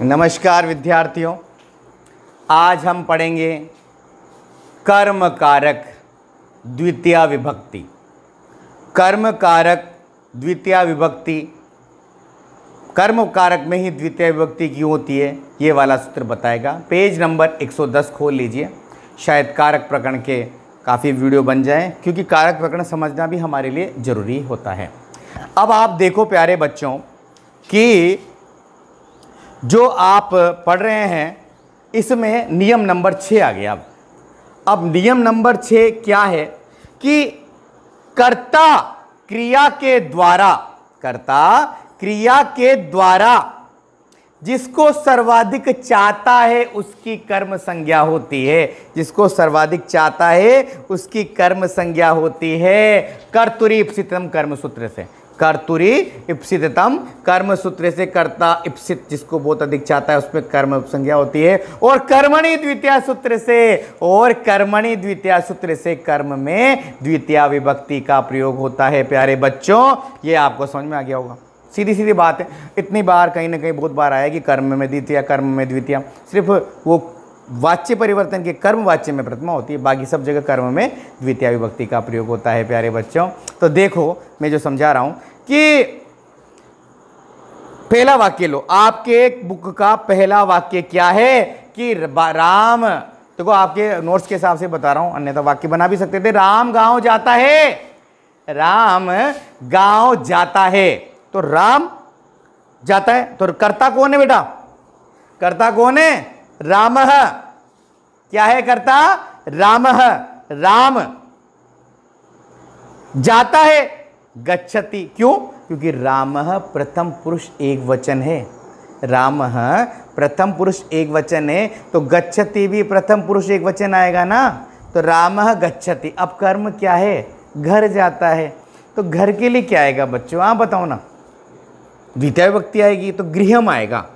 नमस्कार विद्यार्थियों, आज हम पढ़ेंगे कर्म कारक द्वितीया विभक्ति। कर्म कारक द्वितीया विभक्ति, कर्म कारक में ही द्वितीया विभक्ति क्यों होती है, ये वाला सूत्र बताएगा। पेज नंबर 110 खोल लीजिए। शायद कारक प्रकरण के काफ़ी वीडियो बन जाएं, क्योंकि कारक प्रकरण समझना भी हमारे लिए ज़रूरी होता है। अब आप देखो प्यारे बच्चों कि जो आप पढ़ रहे हैं इसमें नियम नंबर 6 आ गया। अब नियम नंबर 6 क्या है कि कर्ता क्रिया के द्वारा जिसको सर्वाधिक चाहता है उसकी कर्म संज्ञा होती है। जिसको सर्वाधिक चाहता है उसकी कर्म संज्ञा होती है कर्तुरी इप्सितम कर्म सूत्र से। कर्तुरी इप्सितम कर्म सूत्र से कर्ता इप्सित जिसको बहुत अधिक चाहता है उसमें कर्म संज्ञा होती है। और कर्मणि द्वितीया सूत्र से कर्म में द्वितीया विभक्ति का प्रयोग होता है। प्यारे बच्चों, ये आपको समझ में आ गया होगा। सीधी सीधी बात है। इतनी बार कहीं ना कहीं बहुत बार आया कि कर्म में द्वितीया, कर्म में द्वितीया। सिर्फ वो वाच्य परिवर्तन के कर्म वाच्य में प्रथमा होती है, बाकी सब जगह कर्म में द्वितीया विभक्ति का प्रयोग होता है। प्यारे बच्चों, तो देखो मैं जो समझा रहा हूं कि पहला वाक्य लो। आपके एक बुक का पहला वाक्य क्या है कि राम, देखो आपके नोट्स के हिसाब से बता रहा हूं, अन्यथा वाक्य बना भी सकते थे। राम गांव जाता है। राम गांव जाता है, तो राम जाता है, तो कर्ता कौन है बेटा? कर्ता कौन है? रामः। क्या है कर्ता? रामः। राम जाता है, गच्छति। क्यों? क्योंकि रामः प्रथम पुरुष एक वचन है। रामः प्रथम पुरुष एक वचन है, तो गच्छति भी प्रथम पुरुष एक वचन आएगा ना। तो रामः गच्छति। अब कर्म क्या है? घर जाता है। तो घर के लिए क्या आएगा बच्चों? आप बताओ ना। द्वितीया विभक्ति आएगी तो गृहम आएगा।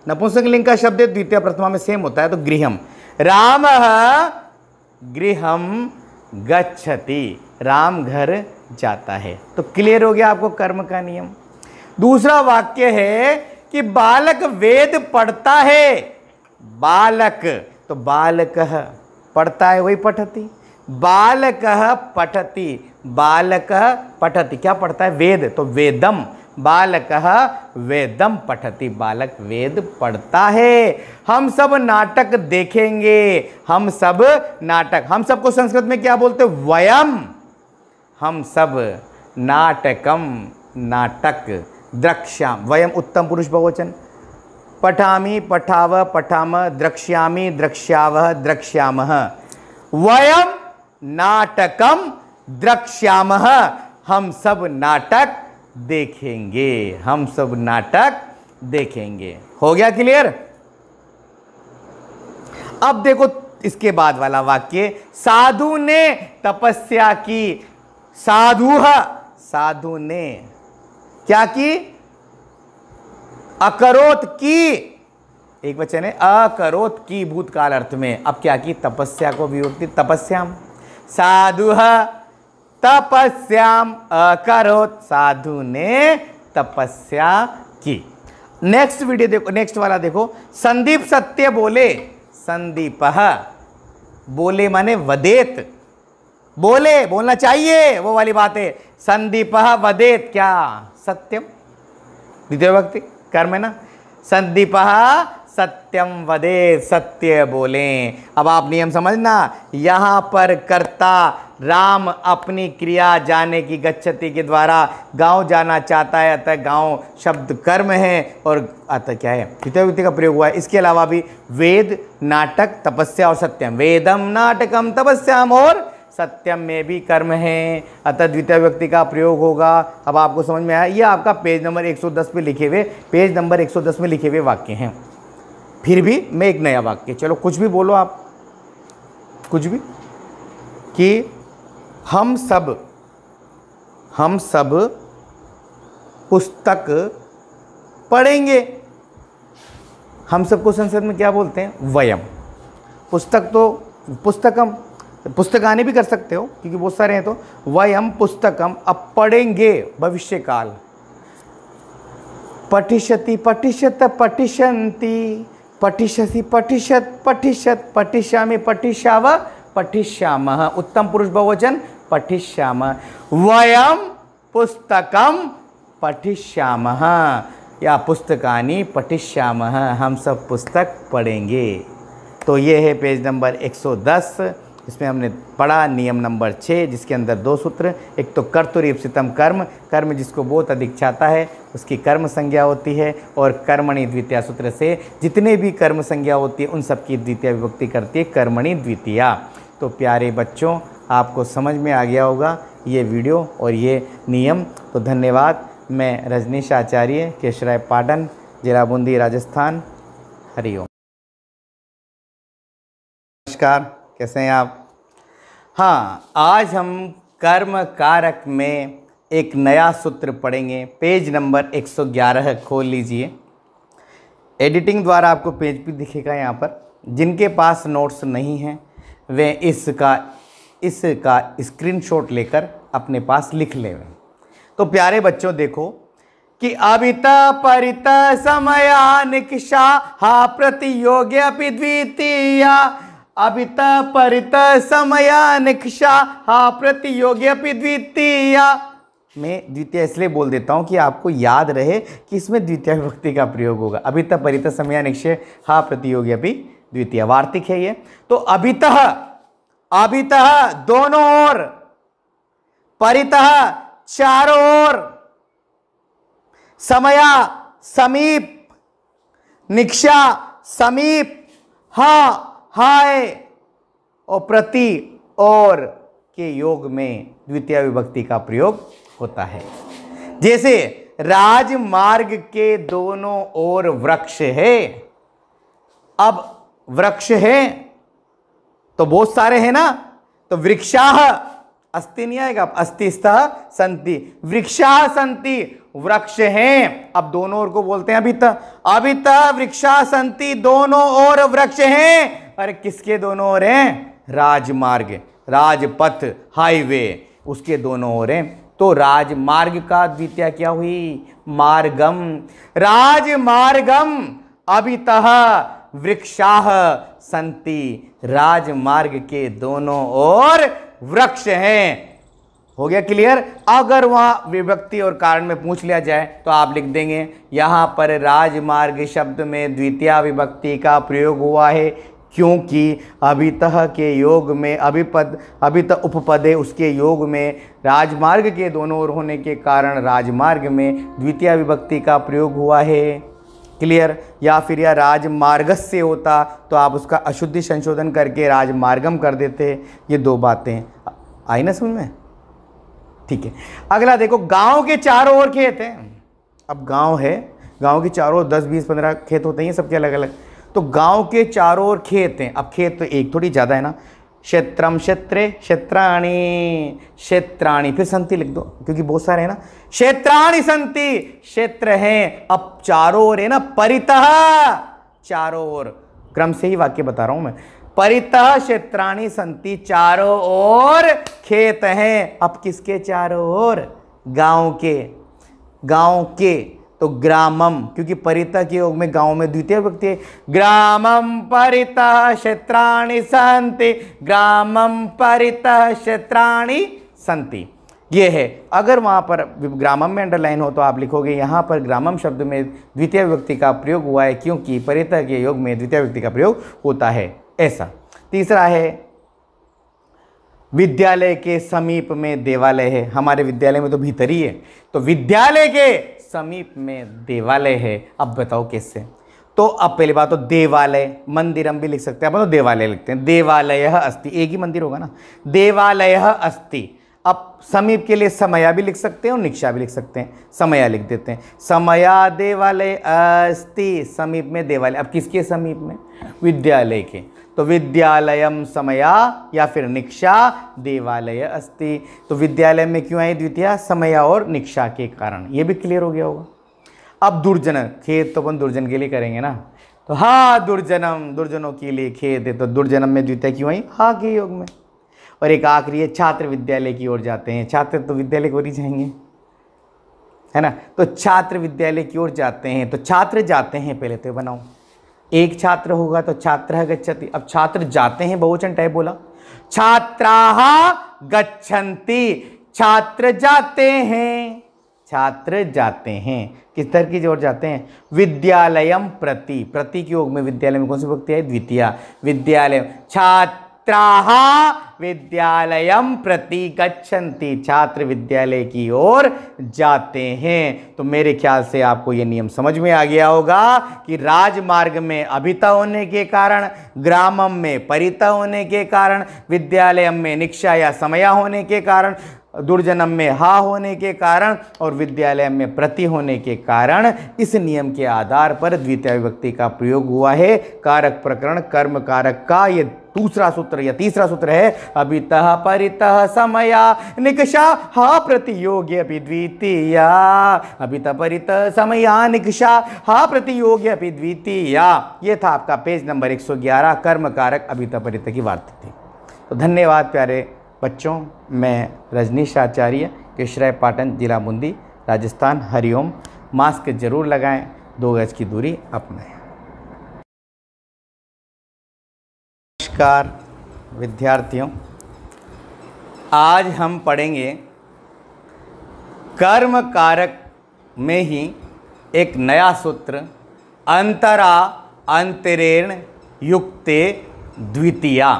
नपुंसकलिंग का शब्द द्वितीया प्रथमा में सेम होता है, तो गृहम। रामः गृहम गच्छति। राम घर जाता है। तो क्लियर हो गया आपको कर्म का नियम। दूसरा वाक्य है कि बालक वेद पढ़ता है। बालक, तो बालकः पढ़ता है, वही पठति। बालकः पठति। बालकः पठति, क्या पढ़ता है? वेद, तो वेदम। बालकः वेदम पठति। बालक वेद पढ़ता है। हम सब नाटक देखेंगे। हम सब नाटक, हम सबको संस्कृत में क्या बोलते? वयम। हम सब नाटकम, नाटक द्रक्ष्याम। वयम उत्तम पुरुष बहुवचन। पठामि पठाव पठाम, द्रक्ष्यामि द्रक्ष्यावः द्रक्ष्यामः। वयम नाटकम द्रक्ष्यामः। हम सब नाटक देखेंगे। हम सब नाटक देखेंगे। हो गया क्लियर? अब देखो इसके बाद वाला वाक्य, साधु ने तपस्या की। साधु ने क्या की? अकरोत की, एक वचन है, अकरोत की भूतकाल अर्थ में। अब क्या की? तपस्या को विभक्ति तपस्याम। साधु तपस्याम अकरोत। साधु ने तपस्या की। नेक्स्ट वीडियो देखो, नेक्स्ट वाला देखो। संदीप सत्य बोले। संदीपः बोले माने वदेत। बोले, बोलना चाहिए, वो वाली बात है। संदीपः वदेत, क्या? सत्यम। द्वितीय विभक्ति कर्म है ना। संदीपः सत्यम वदेत, सत्य बोले। अब आप नियम समझना। यहां पर कर्ता राम अपनी क्रिया जाने की गच्छति के द्वारा गांव जाना चाहता है, अतः गांव शब्द कर्म है और अतः क्या है? द्वितीय विभक्ति का प्रयोग हुआ है। इसके अलावा भी वेद, नाटक, तपस्या और सत्यम। वेदम नाटकम तपस्याम और सत्यम में भी कर्म है, अतः द्वितीय विभक्ति का प्रयोग होगा। अब आपको समझ में आया? ये आपका पेज नंबर 110 पे लिखे हुए, पेज नंबर 110 में लिखे हुए वाक्य हैं। फिर भी मैं एक नया वाक्य, चलो कुछ भी बोलो आप, कुछ भी, कि हम सब पुस्तक पढ़ेंगे। हम सबको संस्कृत में क्या बोलते हैं? वयम। पुस्तक तो पुस्तकम, पुस्तकानि भी कर सकते हो क्योंकि बहुत सारे हैं। तो वयम पुस्तकम, अब पढ़ेंगे भविष्य काल। पठिष्यति पठिष्यत पठिष्यन्ति पठिष्यसि पठिष्यत पठिष्यत पठिष्यामि पठिष्याव पठिष्यामः। उत्तम पुरुष बहुवचन पठिष्यामः। वयम पुस्तकम पठिष्यामः या पुस्तकानि पठिष्यामः, हम सब पुस्तक पढ़ेंगे। तो ये है पेज नंबर 110। इसमें हमने पढ़ा नियम नंबर 6, जिसके अंदर 2 सूत्र। एक तो कर्तुरीप्सितम कर्म, कर्म जिसको बहुत अधिक चाहता है उसकी कर्म संज्ञा होती है, और कर्मणि द्वितीया सूत्र से जितने भी कर्म संज्ञा होती है उन सब की द्वितीय विभक्ति करती है कर्मणि द्वितीया। तो प्यारे बच्चों, आपको समझ में आ गया होगा ये वीडियो और ये नियम। तो धन्यवाद। मैं रजनीश आचार्य, केशराय पाटन, जिला बूंदी, राजस्थान। हरिओम। नमस्कार, कैसे हैं आप? हाँ, आज हम कर्म कारक में एक नया सूत्र पढ़ेंगे। पेज नंबर 111 खोल लीजिए। एडिटिंग द्वारा आपको पेज भी दिखेगा यहाँ पर। जिनके पास नोट्स नहीं हैं वे इसका स्क्रीनशॉट लेकर अपने पास लिख लें। तो प्यारे बच्चों, देखो कि अभित परित समयानिक्षा हा प्रतियोग्यपि द्वितीया। अभित परित समयानिक्षा हा प्रतियोग्यपि द्वितीया। मैं द्वितीय इसलिए बोल देता हूं कि आपको याद रहे कि इसमें द्वितीय विभक्ति का प्रयोग होगा। अभित परित समयानिक्षे हा प्रतियोग्यपि द्वितीय, वार्तिक है ये। तो अभितः, अभितः दोनों ओर, परितः चारों ओर, समया समीप, निक्षा समीप, हा हाय, और प्रति और के योग में द्वितीय विभक्ति का प्रयोग होता है। जैसे राजमार्ग के दोनों ओर वृक्ष है। अब वृक्ष है तो बहुत सारे हैं ना, तो वृक्षाः, अस्ति नहीं आएगा, अस्तिस्तः सन्ति, वृक्षाः सन्ति, वृक्ष हैं। अब दोनों ओर को बोलते हैं अभित, अभित वृक्षाः सन्ति, दोनों ओर वृक्ष हैं। अरे किसके दोनों ओर हैं? राजमार्ग, राजपथ, हाईवे, उसके दोनों ओर हैं। तो राजमार्ग का द्वितीय क्या हुई? मार्गम। राजमार्गम अभितः वृक्षाः सन्ति, राजमार्ग के दोनों ओर वृक्ष हैं। हो गया क्लियर? अगर वहां विभक्ति और कारण में पूछ लिया जाए तो आप लिख देंगे यहां पर राजमार्ग शब्द में द्वितीय विभक्ति का प्रयोग हुआ है, क्योंकि अभितः के योग में अभिपद, अभित उपपदे उसके योग में राजमार्ग के दोनों ओर होने के कारण राजमार्ग में द्वितीय विभक्ति का प्रयोग हुआ है। क्लियर? या फिर या राजमार्गस्य होता तो आप उसका अशुद्धि संशोधन करके राजमार्गम कर देते। ये 2 बातें आई ना समझ में? ठीक है। अगला देखो, गांव के चारों ओर खेत हैं। अब गांव है, गांव के चारों ओर 10, 20, 15 खेत होते हैं सबके अलग अलग। तो गांव के चारों ओर खेत हैं। अब खेत तो एक थोड़ी ज़्यादा है ना। क्षेत्रम क्षेत्रे क्षेत्राणि, क्षेत्राणि, फिर संति लिख दो क्योंकि बहुत सारे हैं ना। क्षेत्राणि संति, क्षेत्र हैं। अब चारों ओर है ना, परितः, चारों ओर, क्रम से ही वाक्य बता रहा हूं मैं। परितः क्षेत्राणि संति, चारों ओर खेत हैं। अब किसके चारों ओर? गांव के, गांव के। तो ग्रामम, क्योंकि परितः के योग में गांव में द्वितीय विभक्ति है। ग्रामम परितः क्षेत्राणि संति, ग्रामम परितः क्षेत्राणि संति, ये है। अगर वहां पर ग्रामम में अंडरलाइन हो तो आप लिखोगे यहां पर ग्रामम शब्द में द्वितीय विभक्ति का प्रयोग हुआ है, क्योंकि परितः के योग में द्वितीय विभक्ति का प्रयोग होता है, ऐसा। तीसरा है विद्यालय के समीप में देवालय है। हमारे विद्यालय में तो भीतर ही है, तो विद्यालय के समीप में देवालय है। अब बताओ कैसे? तो अब पहली बात तो देवालय, मंदिरम भी लिख सकते हैं अपन, तो देवालय लिखते हैं। देवालयः अस्ति, एक ही मंदिर होगा ना। देवालयः अस्ति। अब समीप के लिए समया भी लिख सकते हैं और निक्षा भी लिख सकते हैं। समया लिख देते हैं, समया देवालय अस्ति, समीप में देवालय। अब किसके समीप में? विद्यालय के। तो विद्यालयम समया या फिर निक्षा देवालय अस्ति। तो विद्यालय में क्यों आई द्वितीया? समया और निक्षा के कारण। ये भी क्लियर हो गया होगा। अब दुर्जन, खेत तो अपन दुर्जन के लिए करेंगे ना। तो हाँ दुर्जनम, दुर्जनों के लिए खेत है। तो दुर्जनम में द्वितीया क्यों आई? हाँ के योग में। और एक आखिरी है छात्र विद्यालय की ओर जाते हैं। छात्र तो विद्यालय की ओर ही जाएंगे। है ना। तो छात्र विद्यालय की ओर जाते हैं, तो छात्र जाते हैं, पहले तो बनाओ, एक छात्र होगा तो छात्रः गच्छति। अब छात्र जाते हैं बहुवचन टाइप बोला, छात्राः गच्छन्ति, छात्र जाते हैं, छात्र जाते हैं। किस तरह की ओर जाते हैं? विद्यालयम प्रति, प्रति के योग में विद्यालय में कौन सी विभक्ति है? द्वितीया। विद्यालय, छात्राः विद्यालयम प्रति गच्छन्ति, छात्र विद्यालय की ओर जाते हैं। तो मेरे ख्याल से आपको यह नियम समझ में आ गया होगा कि राजमार्ग में अभिता होने के कारण, ग्रामम में परिता होने के कारण, विद्यालयम में निक्षा या समया होने के कारण, दुर्जनम में हा होने के कारण और विद्यालय में प्रति होने के कारण इस नियम के आधार पर द्वितीय विभक्ति का प्रयोग हुआ है। कारक प्रकरण कर्म कारक का ये दूसरा सूत्र या तीसरा सूत्र है, अभितः परितः समया निकषा हा प्रतियोग्य अपि द्वितीया, अभितः परितः समया निकषा हा प्रतियोग्य अपि द्वितीया। ये था आपका पेज नंबर 111, कर्म कारक अभितः परितः की वार्ता थी। तो धन्यवाद प्यारे बच्चों, मैं रजनीश आचार्य, केशराय पाटन, जिला बूंदी, राजस्थान। हरिओम। मास्क जरूर लगाएं, 2 गज की दूरी अपनाएं। नमस्कार विद्यार्थियों, आज हम पढ़ेंगे कर्म कारक में ही एक नया सूत्र, अंतरा अंतरेण युक्ते द्वितीया।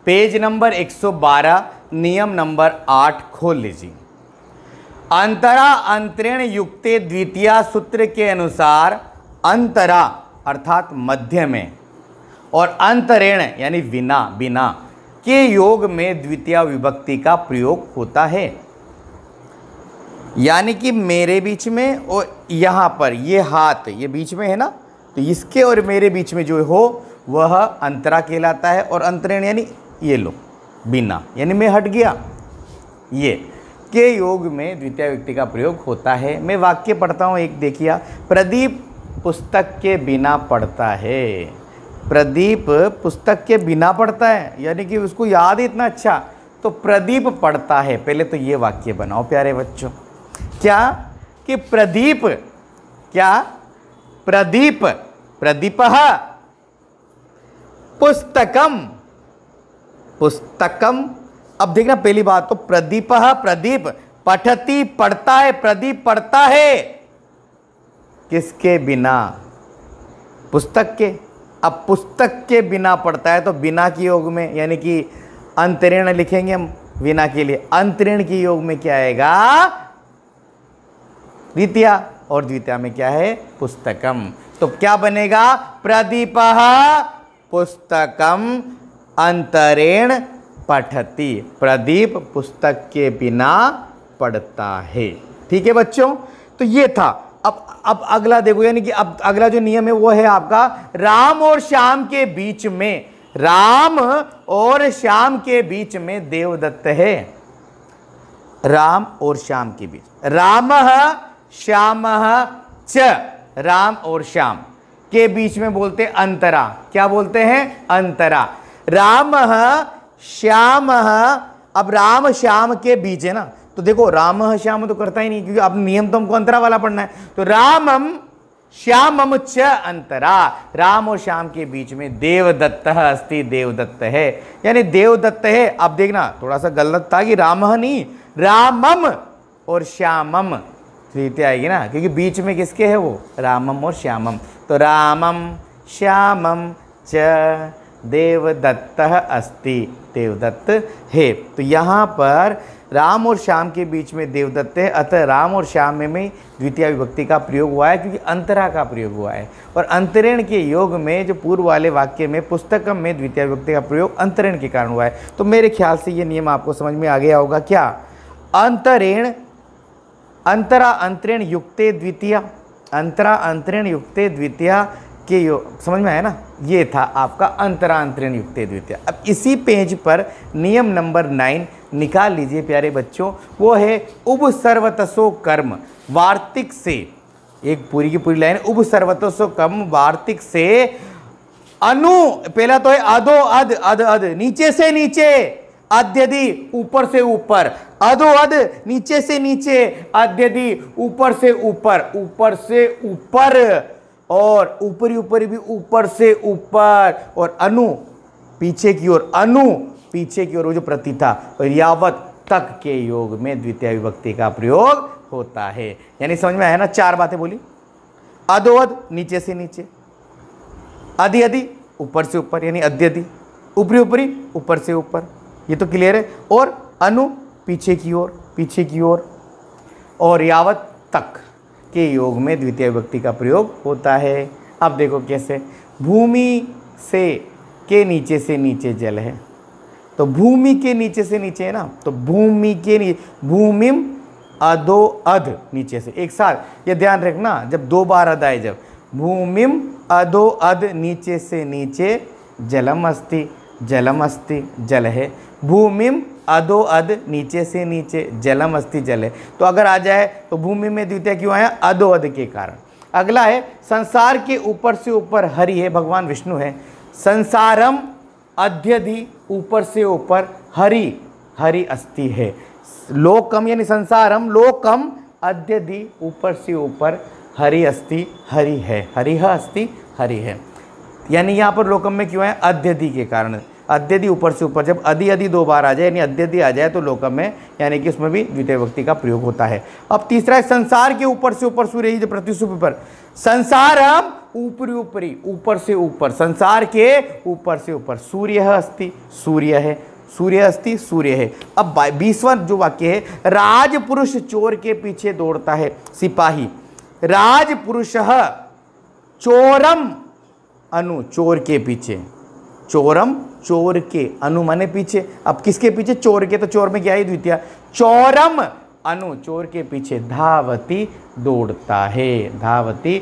पेज नंबर 112, नियम नंबर 8 खोल लीजिए। अंतरा अंतरेण युक्ते द्वितीया सूत्र के अनुसार अंतरा अर्थात मध्य में और अंतरेण यानी बिना, बिना के योग में द्वितीय विभक्ति का प्रयोग होता है। यानी कि मेरे बीच में और यहाँ पर ये हाथ ये बीच में है ना, तो इसके और मेरे बीच में जो हो वह अंतरा कहलाता है। और अंतरेण यानी ये लो, बिना यानी मैं हट गया, ये के योग में द्वितीय व्यक्ति का प्रयोग होता है। मैं वाक्य पढ़ता हूँ एक, देखिए, प्रदीप पुस्तक के बिना पढ़ता है। प्रदीप पुस्तक के बिना पढ़ता है यानी कि उसको याद इतना अच्छा, तो प्रदीप पढ़ता है। पहले तो ये वाक्य बनाओ प्यारे बच्चों, क्या कि प्रदीप, क्या प्रदीप, प्रदीपः पुस्तकम, पुस्तकम। अब देखना पहली बात तो प्रदीपः, प्रदीप पठति पढ़ता है, प्रदीप पढ़ता है किसके बिना? पुस्तक के। अब पुस्तक के बिना पढ़ता है तो बिना की योग में यानी कि अंतरेण लिखेंगे हम बिना के लिए। अंतरेण की योग में क्या आएगा? द्वितीया, और द्वितीया में क्या है? पुस्तकम। तो क्या बनेगा? प्रदीपः पुस्तकम अंतरेण पठति, प्रदीप पुस्तक के बिना पढ़ता है। ठीक है बच्चों, तो ये था। अब अगला देखो, यानी कि अब अगला जो नियम है वो है आपका राम और श्याम के बीच में, राम और श्याम के बीच में देवदत्त है। राम और श्याम के बीच, रामः श्यामः च, राम और श्याम के बीच में बोलते अंतरा। क्या बोलते हैं? अंतरा। रामः श्यामः, अब राम श्याम के बीच है ना, तो देखो रामः श्याम तो करता ही नहीं क्योंकि अब नियम तो हमको अंतरा वाला पढ़ना है। तो रामम श्यामम च अंतरा, राम और श्याम के बीच में देवदत्तः अस्ति, देवदत्त है यानी देवदत्त है। अब देखना थोड़ा सा गलत था कि रामः नहीं, रामम और श्यामम तृतीया आएगी ना, क्योंकि बीच में किसके है वो? रामम और श्यामम। तो रामम श्यामम च देवदत्तः अस्ति, देवदत्त है। तो यहाँ पर राम और श्याम के बीच में देवदत्त है, अतः राम और श्याम में द्वितीय विभक्ति का प्रयोग हुआ है क्योंकि अंतरा का प्रयोग हुआ है। और अंतरेण के योग में जो पूर्व वाले वाक्य में पुस्तकम में द्वितीय विभक्ति का प्रयोग अंतरेण के कारण हुआ है। तो मेरे ख्याल से ये नियम आपको समझ में आ गया होगा। क्या? अंतरेण, अंतरा अंतरेण युक्ते द्वितीया, अंतरा अंतरेण युक्ते द्वितीया के योग, समझ में आया ना? ये था आपका अंतरा अंतरेण युक्ते द्वितीया। अब इसी पेज पर नियम नंबर 9 निकाल लीजिए प्यारे बच्चों, वो है उपसर्वतसो कर्म, वार्तिक से, एक पूरी की पूरी लाइन, उपसर्वतसो कर्म वार्तिक से अनु, पहला तो है अधो अध, अध अध, नीचे से नीचे, अध्यधि ऊपर से ऊपर, अधोअध नीचे से नीचे, अध्यधि ऊपर से ऊपर, ऊपर से ऊपर, और ऊपरी ऊपरी भी ऊपर से ऊपर, और अनु पीछे की ओर, अनु पीछे की ओर, वो जो प्रति था, और यावत तक के योग में द्वितीय विभक्ति का प्रयोग होता है। यानी समझ में आया ना, चार बातें बोली। अधोअध नीचे से नीचे, अधि अधि ऊपर से ऊपर यानी अध्यधि, ऊपरी ऊपरी ऊपर से ऊपर, ये तो क्लियर है, और अनु पीछे की ओर, पीछे की ओर, और यावत तक के योग में द्वितीय विभक्ति का प्रयोग होता है। अब देखो कैसे, भूमि से के नीचे से नीचे जल है, तो भूमि के नीचे से नीचे है ना, तो भूमि के नीचे, भूमिम अधो अध नीचे से, एक साथ ये ध्यान रखना, जब दो बार अध आए, जब भूमिम अधो अध नीचे से नीचे जलम अस्ति, जलम अस्ति जल है, भूमिम अधो अध नीचे से नीचे जलम अस्ति जल है। तो अगर आ जाए तो भूमि में द्वितीय क्यों आया, अधो अध के कारण। अगला है संसार के ऊपर से ऊपर हरि है, भगवान विष्णु है, संसारम अध्यधि ऊपर से ऊपर हरि, हरि अस्ति है, लोकम यानी संसारम, लोकम अध्यधि ऊपर से ऊपर हरि अस्ति, हरि है, हरिह अस्ति हरि है। यानी यहाँ पर लोकम में क्यों है, अध्यधि के कारण, अध्यधि ऊपर से ऊपर, जब अधि अधि दो बार आ जाए यानी अध्यधि आ जाए तो लोकम में, यानी कि उसमें भी द्वितीय विभक्ति का प्रयोग होता है। अब तीसरा है संसार के ऊपर से ऊपर सूर्य, जो प्रतिशुभ पर, संसारम ऊपरी ऊपरी ऊपर से ऊपर, संसार के ऊपर से ऊपर, सूर्य अस्ति सूर्य है, सूर्य अस्ति सूर्य है। अब 20वां जो वाक्य है, राजपुरुष चोर के पीछे दौड़ता है, सिपाही, राजपुरुषः चोरम अनु चोर के पीछे, चोरम चोर के, अनु माने पीछे, अब किसके पीछे, चोर के, तो चोर में क्या है द्वितीय, चोरम अनु चोर के पीछे, धावती दौड़ता है, धावती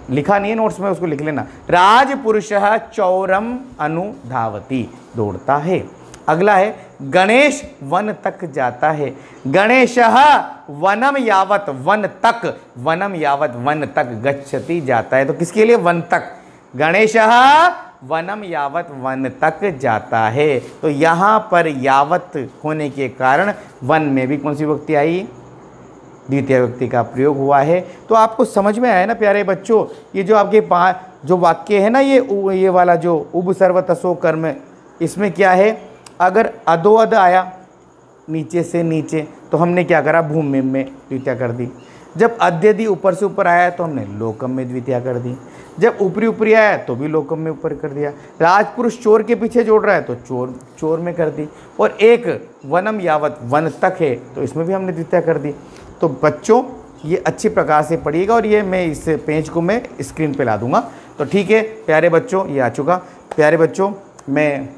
लिखा नहीं है नोट्स में, उसको लिख लेना, राजपुरुषः चौरम अनु धावती दौड़ता है। अगला है गणेश वन तक जाता है, गणेशः वनम यावत, वन तक, वनम यावत वन तक गच्छति जाता है, तो किसके लिए, वन तक, गणेशः वनम यावत वन तक जाता है। तो यहाँ पर यावत होने के कारण वन में भी कौन सी विभक्ति आई, द्वितीय विभक्ति का प्रयोग हुआ है। तो आपको समझ में आया ना प्यारे बच्चों, ये जो आपके जो वाक्य है ना, ये वाला जो उपसर्वतसो कर्म, इसमें क्या है, अगर अधोअध आया नीचे से नीचे तो हमने क्या करा, भूमि में द्वितीय कर दी, जब अध्यधि ऊपर से ऊपर आया तो हमने लोकम में द्वितीय कर दी, जब ऊपरी ऊपरी आया तो भी लोकम में ऊपर कर दिया, राजपुरुष चोर के पीछे जोड़ रहा है तो चोर चोर में कर दी, और एक वनम यावत वन तक है तो इसमें भी हमने द्वितीय कर दी। तो बच्चों ये अच्छी प्रकार से पढ़िएगा, और ये मैं इस पेज को मैं स्क्रीन पे ला दूंगा। तो ठीक है प्यारे बच्चों, ये आ चुका। प्यारे बच्चों, मैं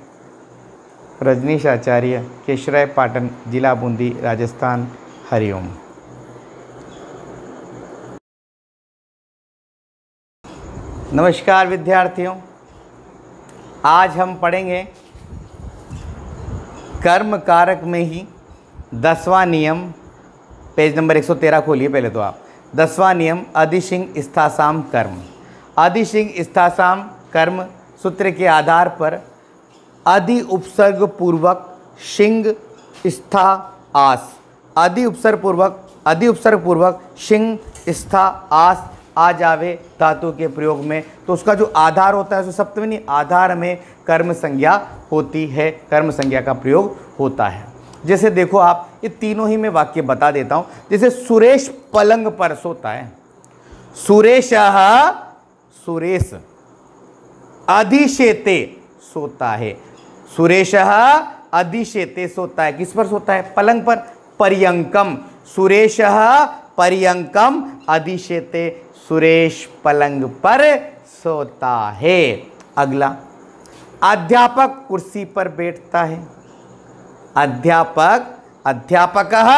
रजनीश आचार्य, केशराय पाटन, जिला बूंदी, राजस्थान। हरिओम। नमस्कार विद्यार्थियों, आज हम पढ़ेंगे कर्म कारक में ही 10वां नियम, पेज नंबर 113 खोलिए पहले तो आप। 10वां नियम, अधिशिंग स्थासाम कर्म। अधिशिंग स्थासाम कर्म सूत्र के आधार पर अधि उपसर्ग पूर्वक शिंग स्था आस, अधि उपसर्ग पूर्वक शिंग स्था आस आ जावे धातु के प्रयोग में, तो उसका जो आधार होता है, उसको सप्तमी आधार में कर्म संज्ञा होती है, कर्म संज्ञा का प्रयोग होता है। जैसे देखो आप, ये तीनों ही मैं वाक्य बता देता हूं। जैसे सुरेश पलंग पर सोता है, सुरेशः सुरेश अधिशेते सोता है, सुरेशः अधिशेते सोता है, किस पर सोता है, पलंग पर, पर्यंकम, सुरेशः पर्यंकम अधिशेते, सुरेश पलंग पर सोता है। अगला, अध्यापक कुर्सी पर बैठता है, अध्यापकः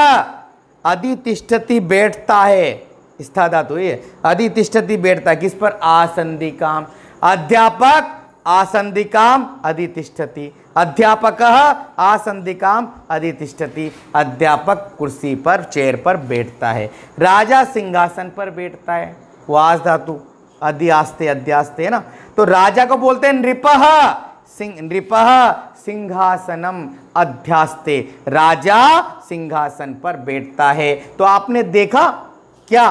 अधितिष्ठति बैठता है, स्था धातु ये, अधितिष्ठति बैठता है, किस पर, आसंदिकाम, अध्यापक आसंदिकाम अधितिष्ठति, अध्यापकः आसंदिकाम अधितिष्ठति, अध्यापक कुर्सी पर, चेयर पर बैठता है। राजा सिंहासन पर बैठता है, वो आस धातु, अध्यास्ते अध्यास्ते है ना, तो राजा को बोलते हैं नृपः, नृपः सिंहासनम अध्यास्ते, राजा सिंहासन पर बैठता है। तो आपने देखा क्या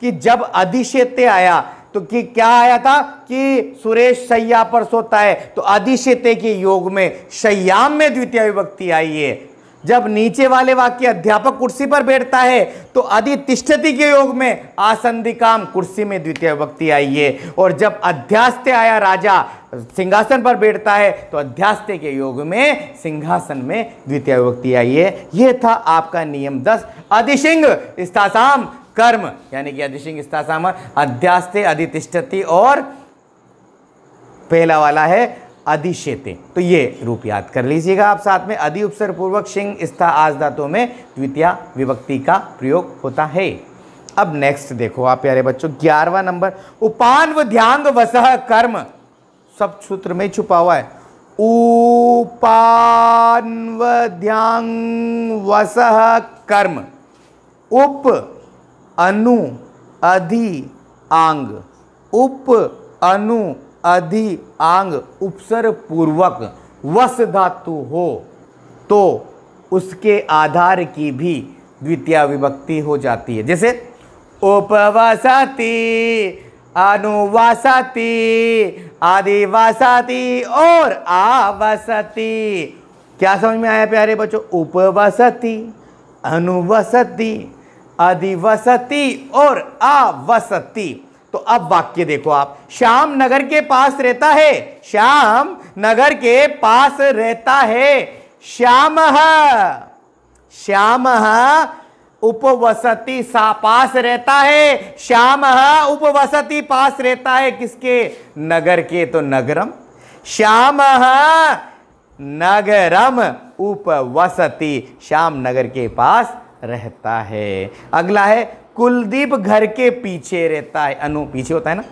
कि जब अधिशेते आया तो कि क्या आया था कि सुरेश शैया पर सोता है, तो अधिशेते के योग में शय्याम में द्वितीय विभक्ति आई है। जब नीचे वाले वाक्य अध्यापक कुर्सी पर बैठता है तो अधितिष्ठति के योग में आसंदिकाम कुर्सी में द्वितीय विभक्ति आई है। और जब अध्यास्ते आया राजा सिंहासन पर बैठता है तो अध्यास्ते के योग में सिंहासन में द्वितीय विभक्ति आई है। यह था आपका नियम 10। अधिशिंग स्थासाम कर्म, यानी कि अधिशिंग स्थासाम अध्यास्ते अधितिष्ठति और पहला वाला है अधिशेते। तो ये रूप याद कर लीजिएगा आप साथ में। अधि उपसर्ग पूर्वक शिंग स्था आज धातु में द्वितीय विभक्ति का प्रयोग होता है। अब नेक्स्ट देखो आप प्यारे बच्चों, 11वां नंबर, उपान्व ध्यांग वसह कर्म, सब सूत्र में छुपा हुआ है। उपान्व ध्यांग वसह कर्म, उप अनु अधि आंग, उप अनु अधि आंग उपसर्ग पूर्वक वस धातु हो तो उसके आधार की भी द्वितीय विभक्ति हो जाती है। जैसे उपवसति, अनुवसति, आदिवसति और आवसति। क्या समझ में आया प्यारे बच्चों? उपवसति, अनुवसति, अधिवसति और आवसति। तो अब वाक्य देखो आप, श्याम नगर के पास रहता है, श्याम नगर के पास रहता है। श्यामः, श्यामः उपवसति, सा पास रहता है। श्यामः उपवसति पास रहता है किसके? नगर के, तो नगरम। श्यामः नगरम उपवसति, श्याम नगर के पास रहता है। अगला है कुलदीप घर के पीछे रहता है, अनु पीछे होता है ना।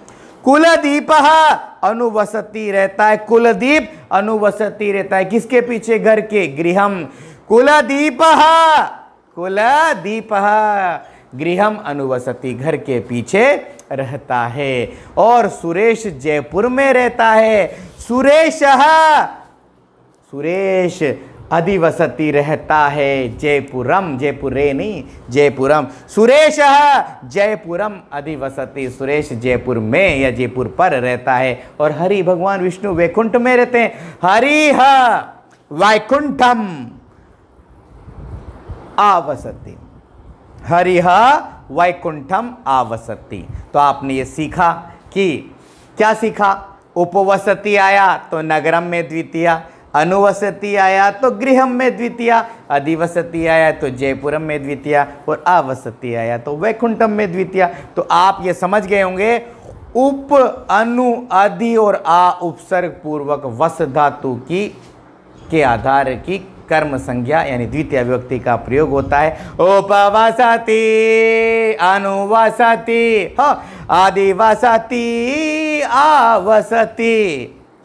कुलदीप अनुवसति रहता है, कुलदीप अनुवसति रहता है किसके पीछे? घर के, गृहम। कुलदीप, कुलदीप गृहम अनुवसति, घर के पीछे रहता है। और सुरेश जयपुर में रहता है, सुरेश, सुरेश अधिवसति रहता है जयपुरम, जयपुरे नहीं जयपुरम। सुरेश जयपुरम अधिवसति, सुरेश जयपुर में या जयपुर पर रहता है। और हरि भगवान विष्णु वैकुंठ में रहते हैं, हरिः वैकुंठम आवसति, हरिः वैकुंठम आवसति। तो आपने ये सीखा कि क्या सीखा? उपवसति आया तो नगरम में द्वितीय, अनुवसति आया तो गृहम में द्वितीय, अधिवसति आया तो जयपुरम में द्वितीय और आवसति आया तो वैकुंठम में द्वितीय। तो आप ये समझ गए होंगे उप, अनु, अधि और आ उपसर्ग पूर्वक वस धातु की के आधार की कर्म संज्ञा यानी द्वितीय विभक्ति का प्रयोग होता है। उपवसति, अनुवसति, अधिवसति, आवसति।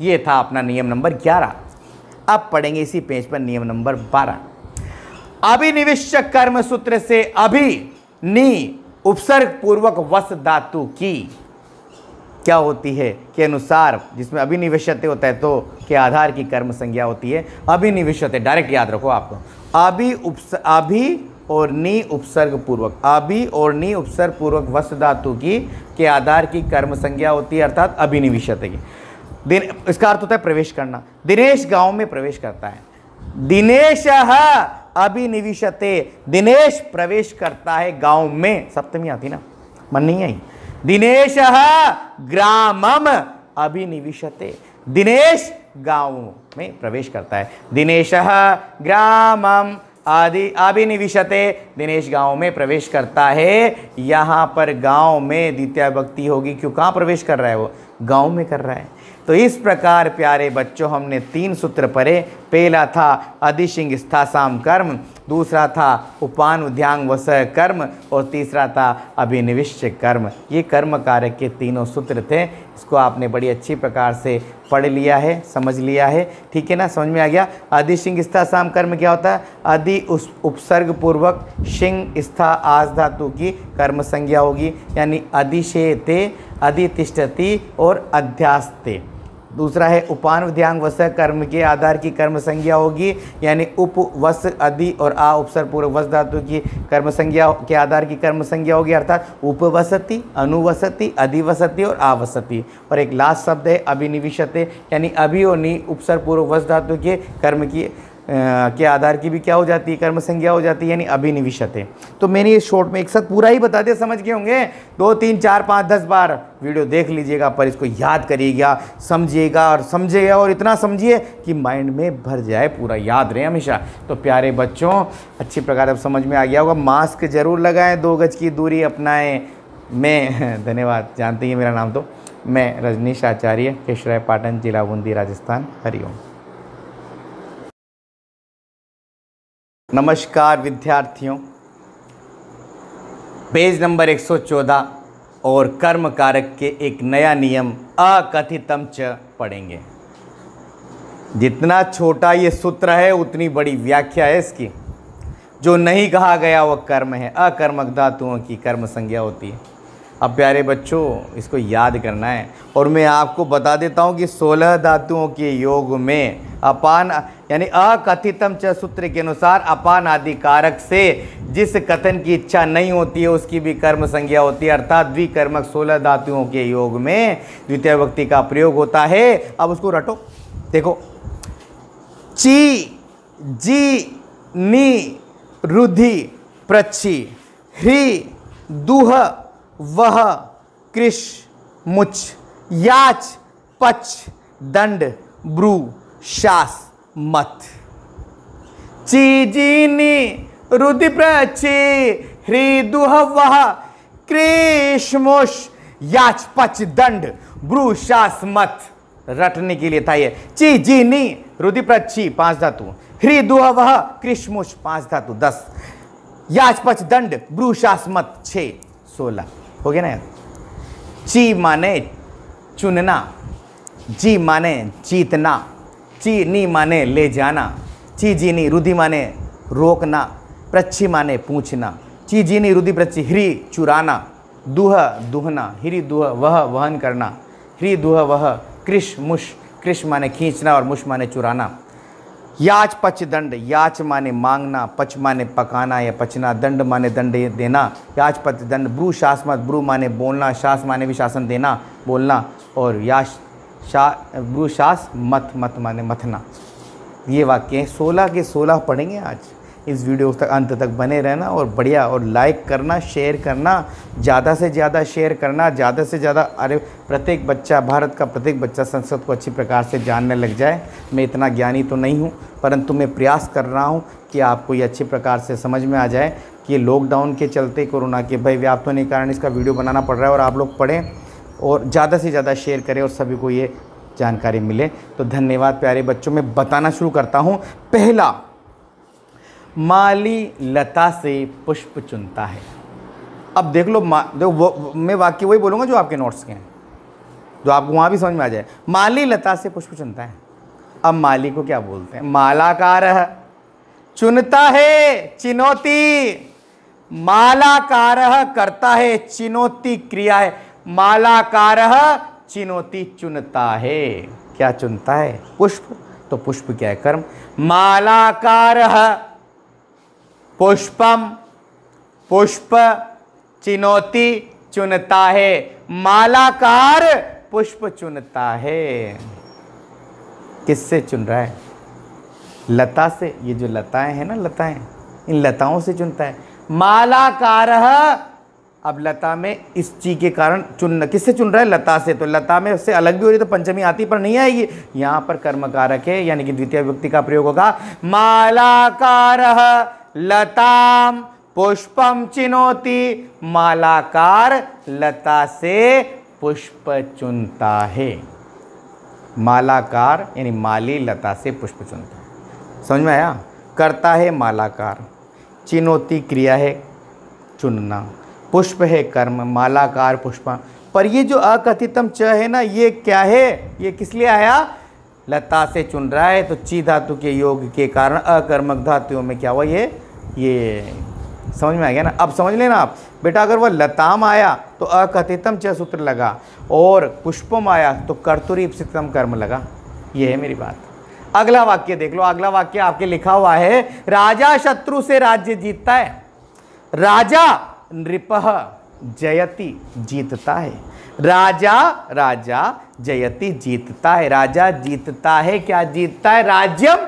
ये था अपना नियम नंबर 11। अब पढ़ेंगे इसी पेज पर नियम नंबर 12। अभिनिविष्ट कर्म सूत्र से अभि नि उपसर्ग पूर्वक वस धातु की क्या होती है के अनुसार, जिसमें अभिनिविष्यते होता है तो के आधार की कर्म संज्ञा होती है अभिनिविष्यते। डायरेक्ट याद रखो आपको, अभि और नि उपसर्ग पूर्वक, अभि और नि उपसर्ग पूर्वक वस धातु की के आधार की कर्म संज्ञा होती है अर्थात अभिनिविष्यते की। इसका अर्थ होता है प्रवेश करना। दिनेश गांव में प्रवेश करता है, दिनेशः अभिनिविशते, दिनेश प्रवेश करता है गांव में। सप्तमी आती ना, मन नहीं आई। दिनेशः ग्रामम अभिनिविशते, दिनेश गांव में प्रवेश करता है। दिनेशः ग्रामम अभिनिविशते, दिनेश गांव में प्रवेश करता है। यहाँ पर गांव में द्वितीय विभक्ति होगी, क्यों? कहाँ प्रवेश कर रहा है वो? गांव में कर रहा है। तो इस प्रकार प्यारे बच्चों हमने 3 सूत्र पढ़े। पहला था अधिशिंग स्थासाम कर्म, दूसरा था उपान उद्यांग वसह कर्म और तीसरा था अभिनिविष्ट कर्म। ये कर्म कारक के तीनों सूत्र थे। इसको आपने बड़ी अच्छी प्रकार से पढ़ लिया है, समझ लिया है, ठीक है ना? समझ में आ गया। अधिशिंग स्थासाम कर्म क्या होता है? अधि उपसर्ग पूर्वक शिंग स्था आस धातु की कर्म संज्ञा होगी, यानी अधिशेते, अधितिष्ठति और अध्यास्ते। दूसरा है उपानवध्यांग वस कर्म के आधार की कर्म संज्ञा होगी, यानी उप वस अधि और आ उपसर्ग पूर्व वस धातु की कर्म संज्ञा के आधार की कर्म संज्ञा होगी, अर्थात उपवसति, अनुवसति, अधिवसति और आवसति। और एक लास्ट शब्द है अभिनिविशते, यानी अभि और नि उपसर्ग पूर्व वस धातु के कर्म की के आधार की भी क्या हो जाती है, कर्म संज्ञा हो जाती है, यानी अभिनिविशते। तो मैंने ये शॉर्ट में एक साथ पूरा ही बता दिया, समझ गए होंगे। 2, 3, 4, 5, 10 बार वीडियो देख लीजिएगा, पर इसको याद करिएगा, समझिएगा और समझिएगा, और इतना समझिए कि माइंड में भर जाए, पूरा याद रहे हमेशा। तो प्यारे बच्चों, अच्छी प्रकार अब समझ में आ गया होगा। मास्क जरूर लगाएं, 2 गज की दूरी अपनाएं। मैं धन्यवाद, जानते हैं मेरा नाम तो, मैं रजनीश आचार्य, केशराय पाटन, जिला बूंदी, राजस्थान। हरिओम। नमस्कार विद्यार्थियों, पेज नंबर 114 और कर्म कारक के एक नया नियम अकथितम च पढ़ेंगे। जितना छोटा ये सूत्र है उतनी बड़ी व्याख्या है इसकी। जो नहीं कहा गया वह कर्म है, अकर्मक धातुओं की कर्म संज्ञा होती है। अब प्यारे बच्चों, इसको याद करना है, और मैं आपको बता देता हूँ कि 16 धातुओं के योग में अपान यानी अकथितम च सूत्र के अनुसार अपान आदि कारक से जिस कथन की इच्छा नहीं होती है उसकी भी कर्म संज्ञा होती है, अर्थात द्विकर्मक 16 धातुओं के योग में द्वितीय विभक्ति का प्रयोग होता है। अब उसको रटो, देखो, ची, जी, नी, रुधि, प्रच्छी, ह्री, दुह, वह, कृश, मुच, याच, पच, दंड, ब्रू, शास, मत। चीजीनी, रुधि, प्रच्छी, ह्री, दुह, वह, कृश, मुश, याच, पच, दंड, ब्रू, शास, मत। रटने के लिए था ये। चीजीनी, रुधि, प्रच्छी 5 धातु, ह्री, दुह, वह, कृश, मुश 5 धातु 10, याच, पच, दंड, ब्रू, शास, मत 6, 16 हो गया ना यार। ची माने चुनना, जी माने जीतना, ची नी माने ले जाना, ची जी नी, रुधि माने रोकना, प्रच्छी माने पूछना, ची जी नी, रुधि, प्रच्छी, ह्री चुराना, दुह दुहना, ह्री दुह वह वहन करना, ह्री दुह वह, कृश मुश, कृश माने खींचना और मुश माने चुराना, याच, पच, दंड, याच माने मांगना, पच माने पकाना या पचना, दंड माने दंड देना, याच, पच, दंड, ब्रू, शास, मत, ब्रू माने बोलना, शास माने भी शासन देना, बोलना, और याश, ब्रू, शास, मत, मत माने मथना। ये वाक्य 16 के 16 पढ़ेंगे आज। इस वीडियो तक अंत तक बने रहना और बढ़िया, और लाइक करना, शेयर करना, ज़्यादा से ज़्यादा शेयर करना, ज़्यादा से ज़्यादा, अरे प्रत्येक बच्चा, भारत का प्रत्येक बच्चा संस्कृत को अच्छी प्रकार से जानने लग जाए। मैं इतना ज्ञानी तो नहीं हूँ, परंतु मैं प्रयास कर रहा हूँ कि आपको ये अच्छी प्रकार से समझ में आ जाए कि लॉकडाउन के चलते, कोरोना के भय व्याप्त होने के कारण इसका वीडियो बनाना पड़ रहा है, और आप लोग पढ़ें और ज़्यादा से ज़्यादा शेयर करें और सभी को ये जानकारी मिले। तो धन्यवाद प्यारे बच्चों। मैं बताना शुरू करता हूँ। पहला, माली लता से पुष्प चुनता है। अब देख लो, मैं वाक्य वही बोलूँगा जो आपके नोट्स के हैं, जो आपको वहाँ भी समझ में आ जाए। माली लता से पुष्प चुनता है। अब माली को क्या बोलते हैं? मालाकार है, चुनता है, चिनौती, मालाकार करता है, चिनौती क्रिया है, मालाकार चिनौती चुनता है। क्या चुनता है? पुष्प। तो पुष्प क्या है? कर्म। मालाकार पुष्पम, पुष्प चिनौती चुनता है, मालाकार पुष्प चुनता है। किससे चुन रहा है? लता से। ये जो लताएं हैं ना, लताएं, इन लताओं से चुनता है। मालाकार, अब लता में इस ची के कारण चुन, किससे चुन रहा है? लता से। तो लता में उससे अलग भी हो रही तो पंचमी आती पर नहीं आएगी। यहां पर कर्मकारक है, यानी कि द्वितीय विभक्ति का प्रयोग होगा। मालाकार लताम पुष्पम चिनोति, मालाकार लता से पुष्प चुनता है। मालाकार यानी माली लता से पुष्प चुनता है। समझ में आया? करता है मालाकार, चिनोती क्रिया है चुनना, पुष्प है कर्म, मालाकार पुष्प। पर ये जो अकथितम च है ना, ये क्या है? ये किस लिए आया? लता से चुन रहा है। तो ची धातु के योग के कारण अकर्मक धातुओं में क्या हुआ? ये समझ में आ गया ना। अब समझ लेना आप बेटा, अगर वह लताम आया तो अकथितम च सूत्र लगा, और पुष्पम आया तो कर्तुरीप्सितम कर्म लगा। ये है मेरी बात। अगला वाक्य देख लो। अगला वाक्य आपके लिखा हुआ है, राजा शत्रु से राज्य जीतता है। राजा नृपः जयति, जीतता है। राजा जयति, जीतता है। राजा जीतता है, क्या जीतता है? राज्यम।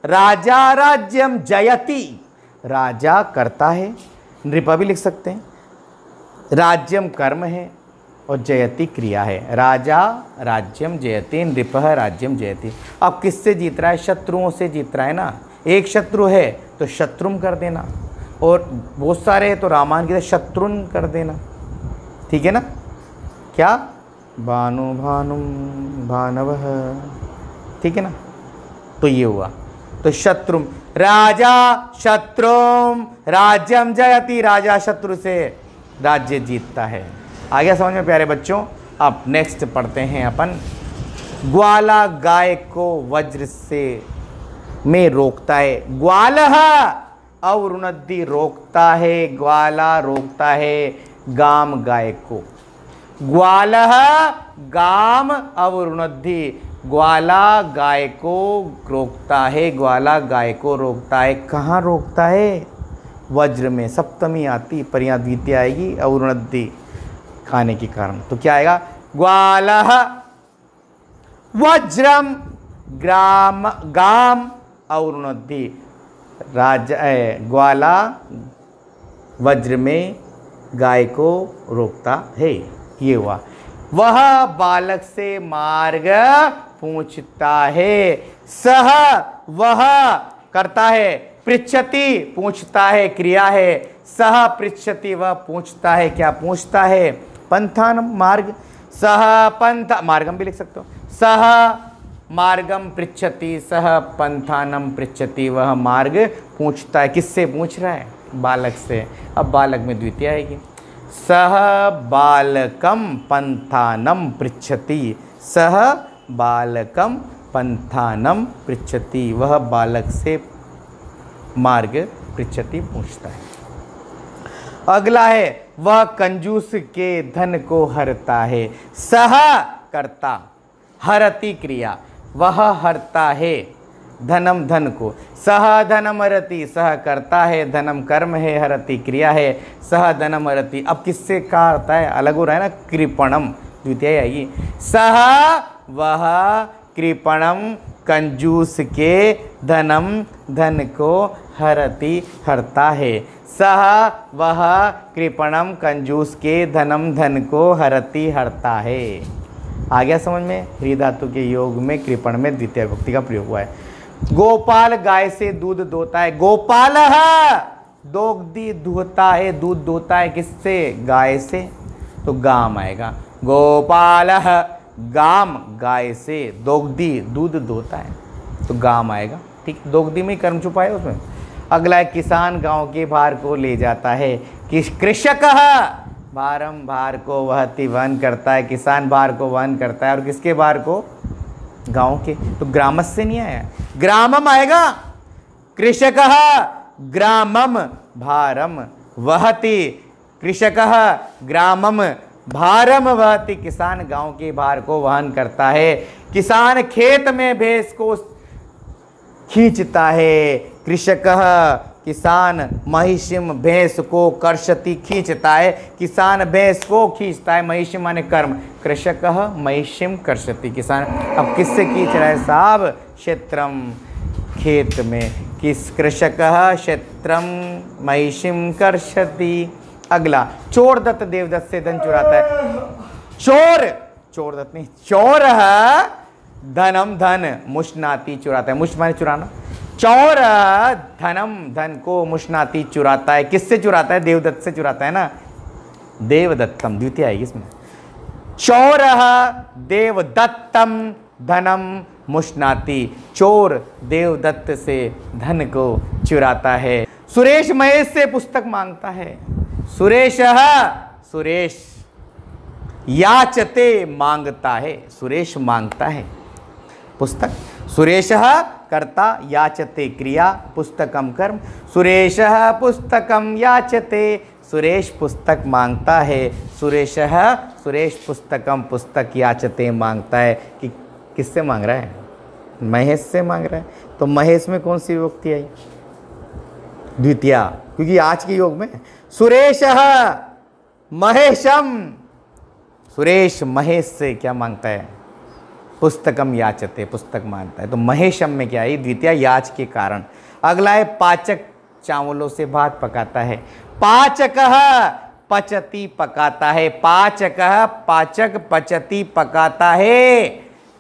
राजा राज्यम जयति, राजा करता है। नृप भी लिख सकते हैं। राज्यम कर्म है और जयति क्रिया है। राजा राज्यम जयति, नृपः राज्यम जयति। अब किससे जीत रहा है? शत्रुओं से जीत रहा है ना। एक शत्रु है तो शत्रुम कर देना, और बहुत सारे हैं तो रामायण की शत्रुन कर देना, ठीक है ना। क्या? भानु भानुम भानवः, ठीक है ना। तो ये हुआ, तो शत्रुम, राजा शत्रुम राज्यम जयति, राजा शत्रु से राज्य जीतता है। आ गया समझ में प्यारे बच्चों। अब नेक्स्ट पढ़ते हैं अपन, ग्वाला गाय को वज्र से में रोकता है। ग्वालः अवरुणद्धि, रोकता है। ग्वाला रोकता है गाम गाय को। ग्वालः गाम अवरुणद्धि, ग्वाला गाय को रोकता है। ग्वाला गाय को रोकता है। कहाँ रोकता है? वज्र में। सप्तमी आती पर यहाँ द्वितीय आएगी, अवरुणद्धि खाने के कारण। तो क्या आएगा? ग्वालः वज्रम ग्राम गाम अवरुणद्धि, राजा ग्वाला वज्र में गाय को रोकता है। ये हुआ। वह बालक से मार्ग पूछता है। सह वह करता है, पृच्छति पूछता है, क्रिया है। सह पृच्छति वह पूछता है, क्या पूछता है? पंथानम मार्ग। सह पंथ मार्गम भी लिख सकते हो। सह मार्गम पृच्छति, सह पंथानम पृच्छति, वह मार्ग पूछता है। किससे पूछ रहा है? बालक से। अब बालक में द्वितीय आएगी। सह बालकम पंथानम पृच्छति, सह बालकम पंथानम पृच्छति, वह बालक से मार्ग पृच्छति पूछता है। अगला है, वह कंजूस के धन को हरता है। सह करता, हरति क्रिया, वह हरता है धनम धन को। सह धनम हरति, सह करता है, धनम कर्म है, हरति क्रिया है। सह धनम हरति। अब किससे का होता है? अलग हो रहा है ना, कृपणम द्वितीय आएगी। सह वह कृपणम कंजूस के धनम धन को हरति हरता है। सह वह कृपणम कंजूस के धनम धन को हरति हरता है। आ गया समझ में? ह्री धातु के योग में कृपण में द्वितीय विभक्ति का प्रयोग हुआ है। गोपाल गाय से दूध दोता है। गोपाल दोग्धि दुहता है, दूध दोता है किससे? गाय से, तो गाम आएगा। गोपाल गाम गाय से, दोग्धि दूध दोता है तो गाम आएगा, ठीक। दोग्धि में कर्म छुपा है उसमें। अगला है, किसान गांव के भार को ले जाता है। कृषक भारम भार को वहति, वहन करता है। किसान भार को वहन करता है, और किसके भार को? गांव के। तो ग्रामस से नहीं आया, ग्रामम आएगा। कृषक ग्रामम भारम वहति, कृषक ग्रामम भारम वहति, किसान गांव के भार को वहन करता है। किसान खेत में भैंस को खींचता है। कृषक किसान महिषिम भैंस को कर्षति खींचता है। किसान भैंस को खींचता है। महिषिम माने कर्म। कृषक महिषिम कर्षति, किसान। अब किससे खींच रहा है साहब? क्षेत्रम, खेत में। किस? कृषक क्षेत्रम महिषिम कर्षति। अगला, चोर दत्त देवदत्त से धन चुराता है। चोर, चोर दत्त नहीं, चोर धनम धन मुष्णाति चुराता है। मुष्ट माने चुराना। चोर धनम धन को मुष्णाति चुराता है। किससे चुराता है? देवदत्त से चुराता है ना। देवदत्तम द्वितीय आएगी इसमें। चोर देवदत्तम धनम मुष्णाति, चोर देवदत्त से धन को चुराता है। सुरेश महेश से पुस्तक मांगता है। सुरेश याचते मांगता है, सुरेश मांगता है। पुस्तक। सुरेशः कर्ता याचते क्रिया पुस्तकम कर्म। सुरेशः पुस्तकम याचते, सुरेश पुस्तक मांगता है। सुरेश पुस्तकम पुस्तक याचते मांगता है कि किससे मांग रहा है? महेश से मांग रहा है। तो महेश में कौन सी विभक्ति आई? द्वितीया, क्योंकि आज के योग में सुरेशः महेशम, सुरेश महेश से क्या मांगता है? पुस्तकम याचते, पुस्तक मांगता है। तो महेशम में क्या है? द्वितीया याच के कारण। अगला है पाचक, चावलों से भात पकाता है। पाचकः पचती पकाता है। पाचकः पाचक पचती पकाता है।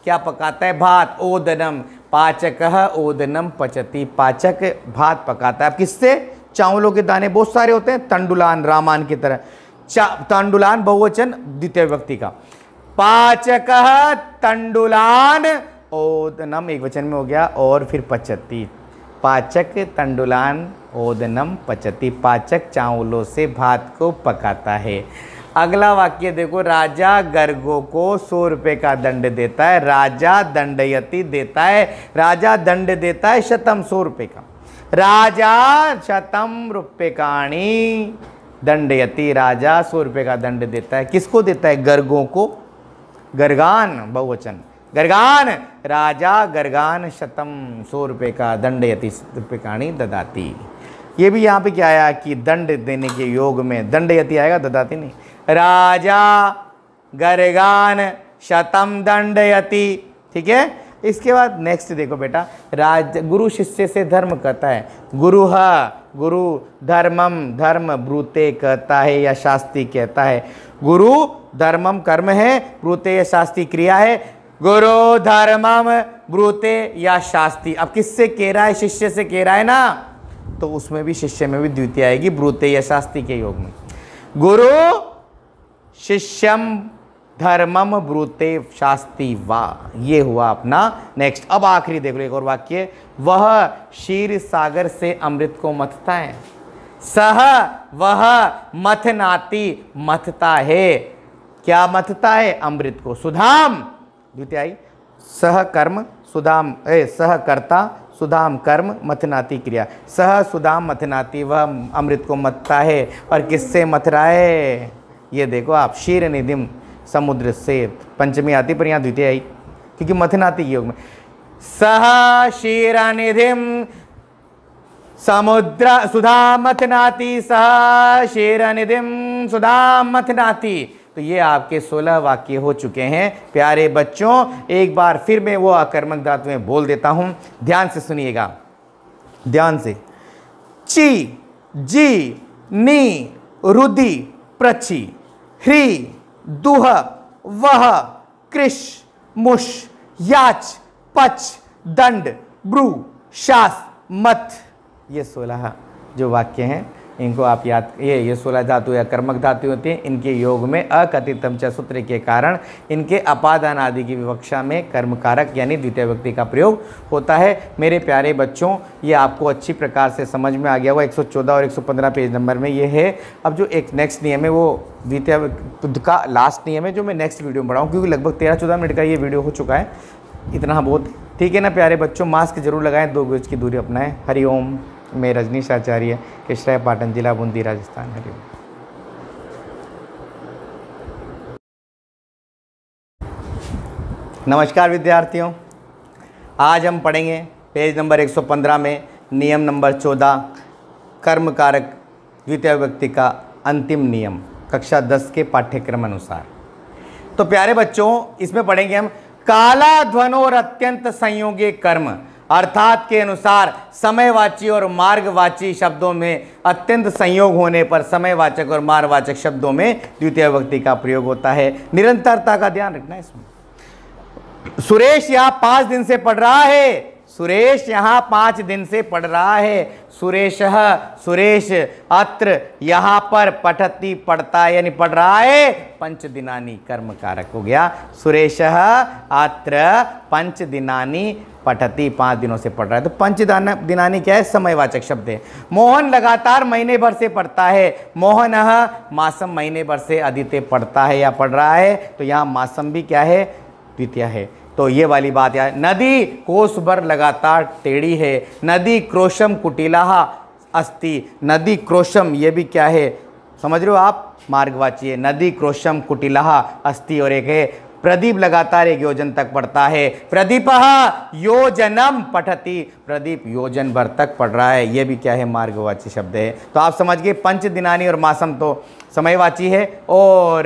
क्या पकाता है? भात। ओदनम, पाचकः ओदनम पचती, पाचक भात पकाता है। अब किससे? चावलों के दाने बहुत सारे होते हैं, तंडुलान, रामान की तरह। तंडुलान बहुवचन द्वितीय विभक्ति का। पाचकः तंडुलान ओदनम एक वचन में हो गया, और फिर पचती। पाचक तंडुलान ओदनम पचती, पाचक चावलों से भात को पकाता है। अगला वाक्य देखो, राजा गर्गों को 100 रुपये का दंड देता है। राजा दंडयति देता है, राजा दंड देता है शतम 100 रुपये का। राजा शतम रुप्यकाणी दंडयति, राजा 100 रुपये का दंड देता है। किसको देता है? गर्गों को। गर्गान बहुवचन, गर्गान, राजा गर्गान शतम 100 रुपये का दंडयति रुप्यकाणी ददाती। ये भी यहाँ पे क्या आया कि दंड देने के योग में दंडयति आएगा, ददाती नहीं। राजा गर्गान शतम दंडयति, ठीक है। इसके बाद नेक्स्ट देखो बेटा, गुरु शिष्य से धर्म कहता है। गुरु धर्मम, धर्म ब्रूते कहता है या शास्त्री कहता है। गुरु धर्मम कर्म है, ब्रूते या शास्त्री क्रिया है। गुरु धर्मम ब्रूते या शास्त्री, अब किससे कह रहा है? शिष्य से कह रहा है ना, तो उसमें भी शिष्य में भी द्वितीय आएगी, ब्रूते या शास्त्री के योग में। गुरु शिष्यम धर्मम ब्रूते शास्त्री, वाह, ये हुआ अपना नेक्स्ट। अब आखिरी देख लो एक और वाक्य, वह क्षीर सागर से अमृत को मथता है। सह वह मथनाती, मथता है। क्या मथता है? अमृत को। सुधाम द्वितीय आई, सह कर्म सुधाम, सह कर्ता सुधाम कर्म मथनाती क्रिया। सह सुधाम मथनाती, वह अमृत को मथता है। और किससे मथ रहा है? ये देखो आप, क्षीर निधिम, समुद्र से। पंचमी आती पर यहाँ द्वितीय आई क्योंकि मथनाती योग में। सह क्षीर निधिम समुद्र सुधा मथनाती, सह क्षीर निधिम सुधा मथनाती। तो ये आपके 16 वाक्य हो चुके हैं प्यारे बच्चों। एक बार फिर मैं वो आकर्मक धातुएं बोल देता हूं, ध्यान से सुनिएगा, ध्यान से। ची, जी, नी, रुदि, प्रची, ह्री, दुह, वह, कृश, मुश, याच, पच, दंड, ब्रू, शास, मत। ये 16 जो वाक्य हैं इनको आप याद, ये 16 धातु या कर्मक धातु होती हैं। इनके योग में अकथितम च सूत्र के कारण इनके अपादान आदि की विवक्षा में कर्मकारक यानी द्वितीय व्यक्ति का प्रयोग होता है। मेरे प्यारे बच्चों, ये आपको अच्छी प्रकार से समझ में आ गया हुआ। 114 और 115 पेज नंबर में ये है। अब जो एक नेक्स्ट नियम है वो द्वितीय व्यक्ति का लास्ट नियम है, जो मैं नेक्स्ट वीडियो में पढ़ाऊँ, क्योंकि लगभग 13-14 मिनट का ये वीडियो हो चुका है। इतना बहुत ठीक है ना प्यारे बच्चों। मास्क जरूर लगाएं, 2 गज की दूरी अपनाएं। हरिओम। मैं रजनीश आचार्य, केशराय पाटन, जिला बूंदी, राजस्थान। हरिओम। नमस्कार विद्यार्थियों, आज हम पढ़ेंगे पेज नंबर 115 में नियम नंबर 14 कर्म कारक द्वितीय व्यक्ति का अंतिम नियम, कक्षा 10 के पाठ्यक्रम अनुसार। तो प्यारे बच्चों, इसमें पढ़ेंगे हम काला ध्वनोर अत्यंत संयोगी कर्म, अर्थात के अनुसार समयवाची और मार्गवाची शब्दों में अत्यंत संयोग होने पर समयवाचक और मार्गवाचक शब्दों में द्वितीय विभक्ति का प्रयोग होता है। निरंतरता का ध्यान रखना है इसमें। सुरेश यहाँ 5 दिन से पढ़ रहा है। सुरेश यहाँ 5 दिन से पढ़ रहा है। सुरेशः, सुरेश अत्र यहाँ पर पठती पढ़ता है यानी पढ़ रहा है। 5 दिनानी कर्म कारक हो गया। सुरेशः अत्र 5 दिनानी पठती, 5 दिनों से पढ़ रहा है। तो 5 दिनानी क्या है? समयवाचक शब्द है। मोहन लगातार महीने भर से पढ़ता है। मोहनः मासम, महीने भर से अदिते पढ़ता है या पढ़ रहा है। तो यहाँ मासम भी क्या है? द्वितीय है। तो ये वाली बात यार, नदी कोस भर लगातार टेढ़ी है, नदी क्रोशम कुटिलाहा अस्ति, नदी क्रोशम ये भी क्या है समझ रहे हो आप, मार्गवाची है, नदी क्रोशम कुटिलाहा अस्ति, और एक है प्रदीप लगातार 1 योजन तक पढ़ता है, प्रदीपः योजनम पठति, प्रदीप योजन भर तक पढ़ रहा है, ये भी क्या है मार्गवाची शब्द है। तो आप समझ गए पंच दिनानी और मासम तो समयवाची है और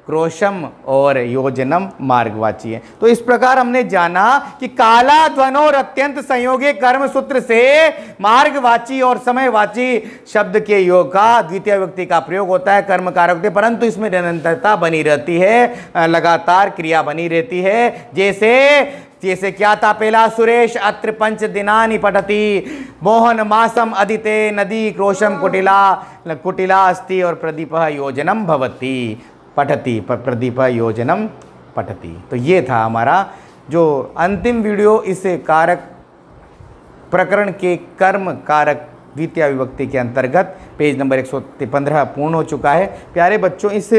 क्रोशम और योजनम मार्गवाची है। तो इस प्रकार हमने जाना कि काला ध्वनोर अत्यंत संयोगी कर्म सूत्र से मार्गवाची और समयवाची शब्द के योग का द्वितीय व्यक्ति का प्रयोग होता है कर्म कारक से, परंतु इसमें निरंतरता बनी रहती है, लगातार क्रिया बनी रहती है। जैसे क्या था पहला, सुरेश अत्र पंच दिनानि पठति, मोहन मासम अदिते, नदी क्रोशम कुटिला अस्ति, और प्रदीपः योजनम भवति पठति, प्रदीपः योजनम पठति। तो ये था हमारा जो अंतिम वीडियो इस कारक प्रकरण के कर्म कारक द्वितीय विभक्ति के अंतर्गत पेज नंबर 115 पूर्ण हो चुका है। प्यारे बच्चों, इस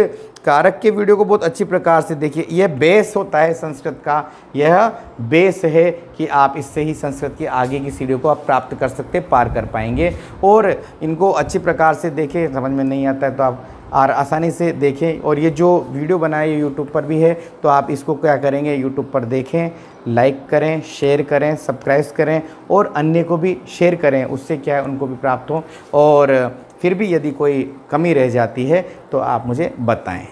कारक के वीडियो को बहुत अच्छी प्रकार से देखिए। यह बेस होता है संस्कृत का, यह बेस है कि आप इससे ही संस्कृत की आगे की सीढ़ियों को आप प्राप्त कर सकते, पार कर पाएंगे। और इनको अच्छी प्रकार से देखें, समझ में नहीं आता है तो आप और आसानी से देखें। और ये जो वीडियो बनाए यूट्यूब पर भी है, तो आप इसको क्या करेंगे, यूट्यूब पर देखें, लाइक करें, शेयर करें, सब्सक्राइब करें और अन्य को भी शेयर करें, उससे क्या है उनको भी प्राप्त हो। और फिर भी यदि कोई कमी रह जाती है तो आप मुझे बताएं।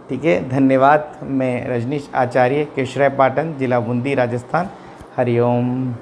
ठीक है, धन्यवाद। मैं रजनीश आचार्य, केशराय पाटन, जिला बूंदी, राजस्थान। हरिओम।